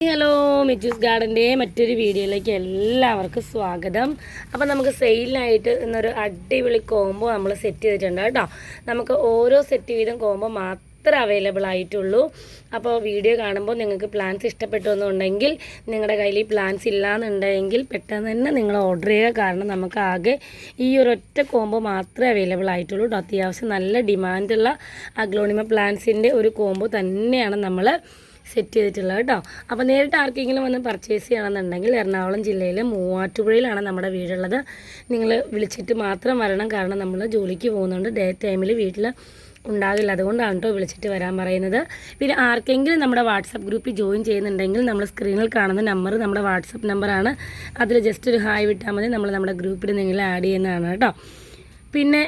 Hello, Michu's ഗാർഡൻ്റെ മറ്റൊരു വീഡിയോയിലേക്ക് എല്ലാവർക്കും സ്വാഗതം. അപ്പോൾ നമുക്ക് സെയിലിനായിട്ട് ഇന്നൊരു അടിപൊളി കോംബോ നമ്മൾ സെറ്റ് ചെയ്തിട്ടുണ്ട് കേട്ടോ. നമുക്ക് ഓരോ സെറ്റ് വീതം കോംബോ മാത്രമേ അവൈലബിൾ ആയിട്ടുള്ളൂ. അപ്പോൾ വീഡിയോ കാണുമ്പോൾ നിങ്ങൾക്ക് പ്ലാൻസ് ഇഷ്ടപ്പെട്ടു എന്നുണ്ടെങ്കിൽ, നിങ്ങളുടെ കയ്യിൽ ഈ പ്ലാൻസ് ഇല്ലയെന്നുണ്ടെങ്കിൽ പെട്ടെന്ന് തന്നെ നിങ്ങൾ ഓർഡർ ചെയ്യുക. കാരണം നമുക്ക് ആകെ ഈ ഒരൊറ്റ കോംബോ മാത്രമേ അവൈലബിൾ ആയിട്ടുള്ളൂ കേട്ടോ. അത്യാവശ്യം നല്ല ഡിമാൻഡുള്ള അഗ്ലോണിമ പ്ലാൻസിൻ്റെ ഒരു കോംബോ തന്നെയാണ് നമ്മൾ സെറ്റ് ചെയ്തിട്ടുള്ളത് കേട്ടോ. അപ്പോൾ നേരിട്ട് ആർക്കെങ്കിലും വന്ന് പർച്ചേസ് ചെയ്യണമെന്നുണ്ടെങ്കിൽ എറണാകുളം ജില്ലയിലെ മൂവാറ്റുപുഴയിലാണ് നമ്മുടെ വീടുള്ളത്. നിങ്ങൾ വിളിച്ചിട്ട് മാത്രം വരണം. കാരണം നമ്മൾ ജോലിക്ക് പോകുന്നുണ്ട്, ഡേ ടൈമിൽ വീട്ടിൽ ഉണ്ടാകില്ല. അതുകൊണ്ടാണ് കേട്ടോ വിളിച്ചിട്ട് വരാൻ പറയുന്നത്. പിന്നെ ആർക്കെങ്കിലും നമ്മുടെ വാട്സപ്പ് ഗ്രൂപ്പിൽ ജോയിൻ ചെയ്യുന്നുണ്ടെങ്കിൽ നമ്മൾ സ്ക്രീനിൽ കാണുന്ന നമ്പർ നമ്മുടെ വാട്സപ്പ് നമ്പറാണ്. അതിൽ ജസ്റ്റ് ഒരു ഹായ് വിട്ടാൽ മതി, നമ്മൾ നമ്മുടെ ഗ്രൂപ്പിൽ നിങ്ങളെ ആഡ് ചെയ്യുന്നതാണ് കേട്ടോ. പിന്നെ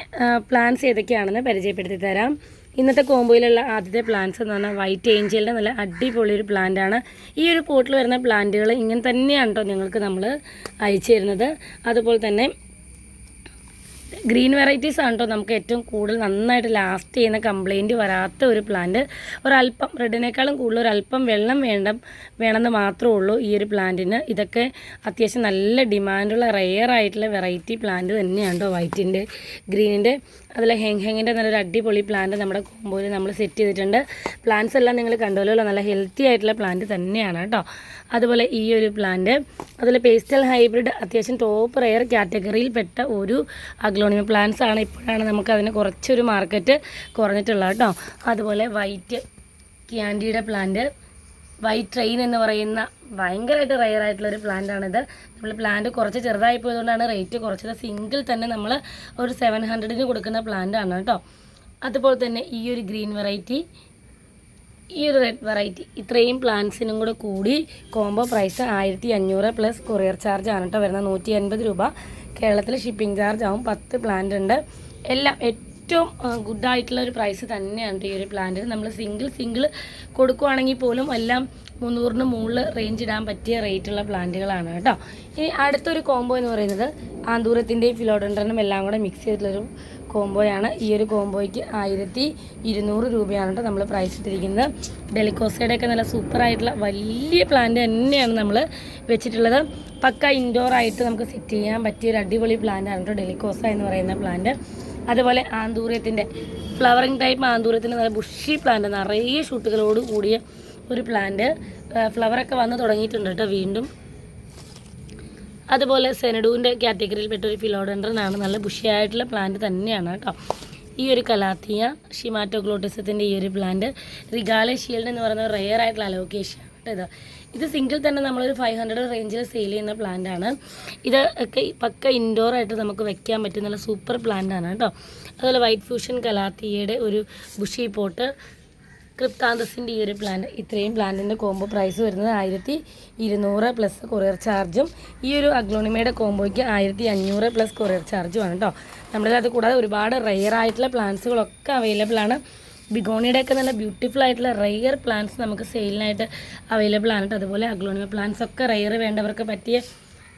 പ്ലാൻസ് ഏതൊക്കെയാണെന്ന് പരിചയപ്പെടുത്തി തരാം. ഇന്നത്തെ കോംബോയിലുള്ള ആദ്യത്തെ പ്ലാന്റ്സ് എന്ന് പറഞ്ഞാൽ വൈറ്റ് ഏഞ്ചലിൻ്റെ നല്ല അടിപൊളി ഒരു പ്ലാന്റാണ്. ഈ ഒരു പോട്ടിൽ വരുന്ന പ്ലാന്റുകൾ ഇങ്ങനെ തന്നെയാണ് കേട്ടോ നിങ്ങൾക്ക് നമ്മൾ അയച്ചു തരുന്നത്. അതുപോലെ തന്നെ ഗ്രീൻ വെറൈറ്റീസ് ആണ് കേട്ടോ നമുക്ക് ഏറ്റവും കൂടുതൽ നന്നായിട്ട് ലാസ്റ്റ് ചെയ്യുന്ന, കംപ്ലൈൻറ്റ് വരാത്ത ഒരു പ്ലാന്റ്. ഒരല്പം റെഡിനേക്കാളും കൂടുതൽ ഒരല്പം വെള്ളം വേണമെന്ന് മാത്രമേ ഉള്ളൂ ഈ ഒരു പ്ലാന്റിന്. ഇതൊക്കെ അത്യാവശ്യം നല്ല ഡിമാൻഡുള്ള റെയർ ആയിട്ടുള്ള വെറൈറ്റി പ്ലാന്റ് തന്നെയാണ് കേട്ടോ വൈറ്റിൻ്റെ ഗ്രീനിൻ്റെ. അതിൽ ഹെങ്ങിൻ്റെ നല്ലൊരു അടിപൊളി പ്ലാന്റ് നമ്മുടെ കോമ്പോയിൽ നമ്മൾ സെറ്റ് ചെയ്തിട്ടുണ്ട്. പ്ലാന്റ്സ് എല്ലാം നിങ്ങൾ കണ്ടുപോലോ, നല്ല ഹെൽത്തി ആയിട്ടുള്ള പ്ലാന്റ് തന്നെയാണ് കേട്ടോ. അതുപോലെ ഈ ഒരു പ്ലാന്റ്, അതിൽ പേസ്റ്റൽ ഹൈബ്രിഡ് അത്യാവശ്യം ടോപ്പ് റെയർ കാറ്റഗറിയിൽ പെട്ട ഒരു അഗ്ലോണിമ പ്ലാന്റ്സ് ആണ്. ഇപ്പോഴാണ് നമുക്കതിന് കുറച്ചൊരു മാർക്കറ്റ് കുറഞ്ഞിട്ടുള്ളത് കേട്ടോ. അതുപോലെ വൈറ്റ് ക്യാൻഡിയുടെ പ്ലാന്റ്, വൈറ്റ് ട്രെയിൻ എന്ന് പറയുന്ന ഭയങ്കരമായിട്ട് റെയർ ആയിട്ടുള്ളൊരു പ്ലാന്റാണിത്. നമ്മൾ പ്ലാന്റ് കുറച്ച് ചെറുതായി പോയതുകൊണ്ടാണ് റേറ്റ് കുറച്ചത്. സിംഗിൾ തന്നെ നമ്മൾ ഒരു 700 കൊടുക്കുന്ന പ്ലാന്റാണ് കേട്ടോ. അതുപോലെ തന്നെ ഈ ഒരു ഗ്രീൻ വെറൈറ്റി, ഈ ഒരു റെഡ് വെറൈറ്റി, ഇത്രയും പ്ലാന്റ്സിനും കൂടെ കൂടി combo price 1500 plus courier charge ആണ് കേട്ടോ വരുന്നത്. 180 രൂപ കേരളത്തിൽ ഷിപ്പിംഗ് ചാർജ് ആവും. 10 പ്ലാന്റ് ഉണ്ട്. എല്ലാം ഏറ്റവും ഗുഡായിട്ടുള്ള ഒരു പ്രൈസ് തന്നെയാണ് ഈ ഒരു പ്ലാന്റിന്. നമ്മൾ സിംഗിൾ കൊടുക്കുവാണെങ്കിൽ പോലും എല്ലാം 300-ന് മുകളിൽ റേഞ്ച് ഇടാൻ പറ്റിയ റേറ്റുള്ള പ്ലാന്റുകളാണ് കേട്ടോ. ഇനി അടുത്തൊരു കോംബോ എന്ന് പറയുന്നത് ആന്തൂരത്തിൻ്റെയും ഫിലോഡൻഡ്രനും എല്ലാം കൂടെ മിക്സ് ചെയ്തിട്ടുള്ളൊരു കോംബോയാണ്. ഈ ഒരു കോംബോയ്ക്ക് 1200 രൂപയാണ് കേട്ടോ നമ്മൾ പ്രൈസ് ഇട്ടിരിക്കുന്നത്. ഡെലിക്കോസയുടെയൊക്കെ നല്ല സൂപ്പറായിട്ടുള്ള വലിയ പ്ലാന്റ് തന്നെയാണ് നമ്മൾ വെച്ചിട്ടുള്ളത്. പക്ക ഇൻഡോർ ആയിട്ട് നമുക്ക് സെറ്റ് ചെയ്യാൻ പറ്റിയൊരു അടിപൊളി പ്ലാന്റാണ് കേട്ടോ ഡെലിക്കോസ എന്ന് പറയുന്ന പ്ലാന്റ്. അതുപോലെ ആന്തൂര്യത്തിൻ്റെ ഫ്ലവറിങ് ടൈപ്പ് ആന്തൂര്യത്തിൻ്റെ നല്ല ബുഷി പ്ലാന്റ്, നിറയെ ഷൂട്ടുകളോട് കൂടിയ ഒരു പ്ലാന്റ്. ഫ്ലവറൊക്കെ വന്ന് തുടങ്ങിയിട്ടുണ്ട് കേട്ടോ വീണ്ടും. അതുപോലെ സെനഡുവിൻ്റെ കാറ്റഗറിയിൽപ്പെട്ട ഒരു ഫിലോഡൻഡ്രനാണ്, നല്ല ബുഷിയായിട്ടുള്ള പ്ലാന്റ് തന്നെയാണ് കേട്ടോ. ഈ ഒരു കലാത്തിയ ഷിമാറ്റോഗ്ലോട്ടിസത്തിൻ്റെ ഈ ഒരു പ്ലാന്റ്, റിഗാലെ ഷീൽഡ് എന്ന് പറയുന്ന റെയർ ആയിട്ടുള്ള അലോക്കേഷനാണ് കേട്ടോ. ഇത് സിംഗിൾ തന്നെ നമ്മളൊരു 500 റേഞ്ചിൽ സെയിൽ ചെയ്യുന്ന പ്ലാന്റാണ്. ഇത് ഒക്കെ പക്ക ഇൻഡോർ ആയിട്ട് നമുക്ക് വെക്കാൻ പറ്റുന്ന നല്ല സൂപ്പർ പ്ലാന്റാണ് കേട്ടോ. അതുപോലെ വൈറ്റ് ഫ്യൂഷൻ കലാത്തിയയുടെ ഒരു ബുഷി പോട്ട്, ക്രിപ്താന്തസിൻ്റെ ഈ ഒരു പ്ലാന്റ്, ഇത്രയും പ്ലാന്റിൻ്റെ കോംബോ പ്രൈസ് വരുന്നത് 1200 പ്ലസ് കൊറിയർ ചാർജും. ഈ ഒരു അഗ്ലോണിമയുടെ കോംബോയ്ക്ക് 1500 പ്ലസ് കൊറിയർ ചാർജുമാണ് കേട്ടോ. നമ്മുടെ അത് കൂടാതെ ഒരുപാട് റെയർ ആയിട്ടുള്ള പ്ലാന്റ്സുകളൊക്കെ അവൈലബിൾ ആണ്. ബിഗോണിയുടെയൊക്കെ നല്ല ബ്യൂട്ടിഫുൾ ആയിട്ടുള്ള റെയർ പ്ലാന്റ്സ് നമുക്ക് സെയിലിനായിട്ട് അവൈലബിൾ ആണ് കേട്ടോ. അതുപോലെ അഗ്ലോണിമ പ്ലാന്റ്സ് ഒക്കെ റെയർ വേണ്ടവർക്ക് പറ്റിയ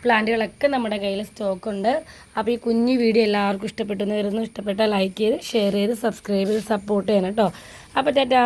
പ്ലാന്റുകളൊക്കെ നമ്മുടെ കയ്യിൽ സ്റ്റോക്കുണ്ട്. അപ്പോൾ ഈ കുഞ്ഞു വീഡിയോ എല്ലാവർക്കും ഇഷ്ടപ്പെട്ടെന്ന് വരുന്നു. ഇഷ്ടപ്പെട്ടാൽ ലൈക്ക് ചെയ്ത് ഷെയർ ചെയ്ത് സബ്സ്ക്രൈബ് ചെയ്ത് സപ്പോർട്ട് ചെയ്യണം കേട്ടോ. അപ്പോൾ ടാറ്റാ.